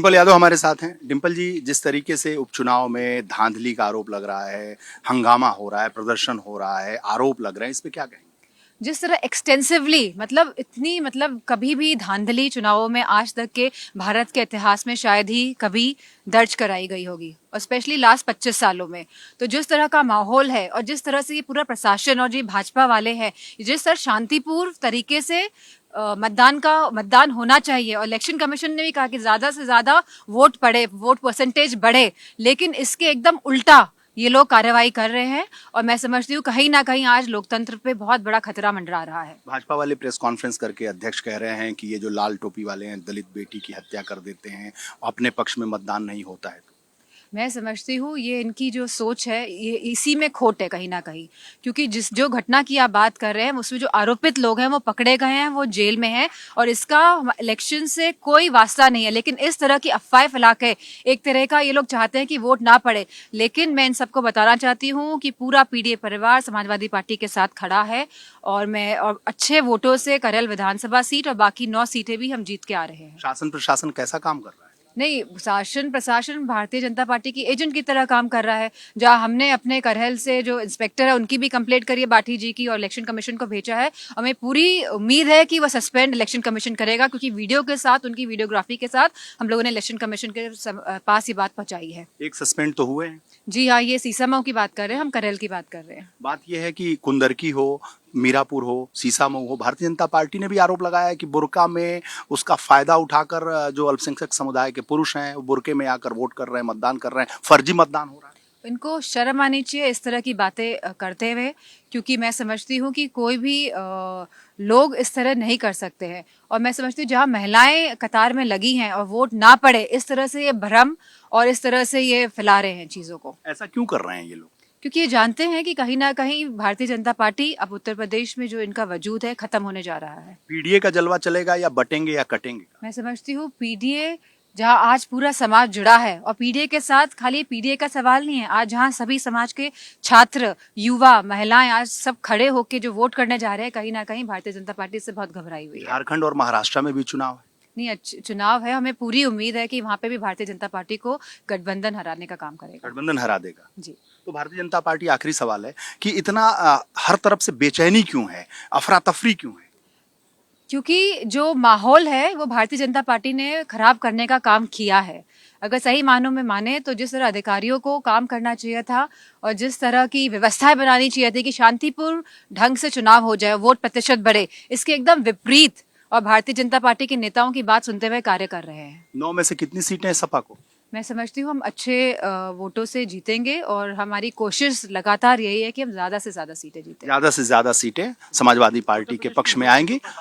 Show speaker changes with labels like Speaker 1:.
Speaker 1: डिम्पल यादव हमारे साथ हैं। डिम्पल जी, जिस तरीके से उपचुनाव में धांधली का आरोप लग रहा है, हंगामा हो रहा है, प्रदर्शन हो रहा है, आरोप लग रहे हैं, इस पे क्या कहेंगे?
Speaker 2: जिस तरह एक्सटेंसिवली मतलब इतनी मतलब कभी भी धांधली चुनावों में आज तक के भारत के इतिहास में शायद ही कभी दर्ज कराई गई होगी, और स्पेशली लास्ट 25 सालों में। तो जिस तरह का माहौल है और जिस तरह से ये पूरा प्रशासन और जो भाजपा वाले हैं, जिस तरह शांतिपूर्ण तरीके से मतदान होना चाहिए, और इलेक्शन कमीशन ने भी कहा कि ज्यादा से ज्यादा वोट पड़े, वोट परसेंटेज बढ़े, लेकिन इसके एकदम उल्टा ये लोग कार्रवाई कर रहे हैं। और मैं समझती हूँ कहीं ना कहीं आज लोकतंत्र पे बहुत बड़ा खतरा मंडरा रहा है।
Speaker 1: भाजपा वाले प्रेस कॉन्फ्रेंस करके अध्यक्ष कह रहे हैं कि ये जो लाल टोपी वाले हैं, दलित बेटी की हत्या कर देते हैं, अपने पक्ष में मतदान नहीं होता है।
Speaker 2: मैं समझती हूँ ये इनकी जो सोच है ये इसी में खोट है कहीं ना कहीं, क्योंकि जिस जो घटना की आप बात कर रहे हैं उसमें जो आरोपित लोग हैं वो पकड़े गए हैं, वो जेल में हैं, और इसका इलेक्शन से कोई वास्ता नहीं है। लेकिन इस तरह की अफवाहें फैला के एक तरह का ये लोग चाहते हैं कि वोट ना पड़े। लेकिन मैं इन सबको बताना चाहती हूँ कि पूरा पीडीए परिवार समाजवादी पार्टी के साथ खड़ा है, और अच्छे वोटों से करल विधानसभा सीट और बाकी 9 सीटें भी हम जीत के आ रहे हैं।
Speaker 1: शासन प्रशासन कैसा काम कर रहा है?
Speaker 2: नहीं, शासन प्रशासन भारतीय जनता पार्टी की एजेंट की तरह काम कर रहा है। जहां हमने अपने करहल से जो इंस्पेक्टर है उनकी भी कंप्लेंट करी है बाठी जी की, और इलेक्शन कमीशन को भेजा है। हमें पूरी उम्मीद है कि वह सस्पेंड इलेक्शन कमीशन करेगा, क्योंकि वीडियो के साथ, उनकी वीडियोग्राफी के साथ हम लोगों ने इलेक्शन कमीशन के पास ये बात पहुंचाई है।
Speaker 1: एक सस्पेंड तो हुए हैं।
Speaker 2: जी हाँ, ये सीसामऊ की बात कर रहे हैं, हम करहल की बात कर रहे हैं।
Speaker 1: बात यह है कि कुंदरकी हो, मीरापुर हो, सीसामऊ हो, भारतीय जनता पार्टी ने भी आरोप लगाया है कि बुर्का में उसका फायदा उठाकर जो अल्पसंख्यक समुदाय के पुरुष हैं वो बुर्के में आकर वोट कर रहे हैं, मतदान कर रहे हैं, फर्जी मतदान हो रहा है।
Speaker 2: इनको शर्म आनी चाहिए इस तरह की बातें करते हुए, क्योंकि मैं समझती हूँ कि कोई भी लोग इस तरह नहीं कर सकते हैं। और मैं समझती हूँ जहाँ महिलाएं कतार में लगी हैं और वोट ना पड़े, इस तरह से ये भ्रम और इस तरह से ये फैला रहे हैं चीज़ों को।
Speaker 1: ऐसा क्यों कर रहे हैं ये लोग?
Speaker 2: क्योंकि ये जानते हैं कि कहीं ना कहीं भारतीय जनता पार्टी अब उत्तर प्रदेश में जो इनका वजूद है खत्म होने जा रहा है।
Speaker 1: पीडीए का जलवा चलेगा या बटेंगे या कटेंगे?
Speaker 2: मैं समझती हूँ पीडीए, जहाँ आज पूरा समाज जुड़ा है, और पीडीए के साथ खाली पीडीए का सवाल नहीं है, आज जहाँ सभी समाज के छात्र, युवा, महिलाएं आज सब खड़े होकर जो वोट करने जा रहे हैं, कहीं ना कहीं भारतीय जनता पार्टी से बहुत घबराई हुई है।
Speaker 1: झारखंड और महाराष्ट्र में भी चुनाव है।
Speaker 2: नहीं, चुनाव है, हमें पूरी उम्मीद है कि वहाँ पे भी भारतीय जनता पार्टी को गठबंधन हराने का काम करेगा।
Speaker 1: गठबंधन हरा देगा
Speaker 2: जी।
Speaker 1: तो भारतीय जनता पार्टी, आखिरी सवाल है कि इतना हर तरफ से बेचैनी क्यों है, अफरा तफरी क्यों है?
Speaker 2: क्योंकि जो माहौल है वो भारतीय जनता पार्टी ने खराब करने का काम किया है। अगर सही मानों में माने तो जिस तरह अधिकारियों को काम करना चाहिए था और जिस तरह की व्यवस्थाएं बनानी चाहिए थी कि शांतिपूर्ण ढंग से चुनाव हो जाए, वोट प्रतिशत बढ़े, इसके एकदम विपरीत और भारतीय जनता पार्टी के नेताओं की बात सुनते हुए कार्य कर रहे हैं।
Speaker 1: 9 में से कितनी सीटें हैं सपा को?
Speaker 2: मैं समझती हूँ हम अच्छे वोटों से जीतेंगे, और हमारी कोशिश लगातार यही है कि हम ज्यादा से ज्यादा सीटें जीतें।
Speaker 1: ज्यादा से ज्यादा सीटें समाजवादी पार्टी के पक्ष में आएंगी।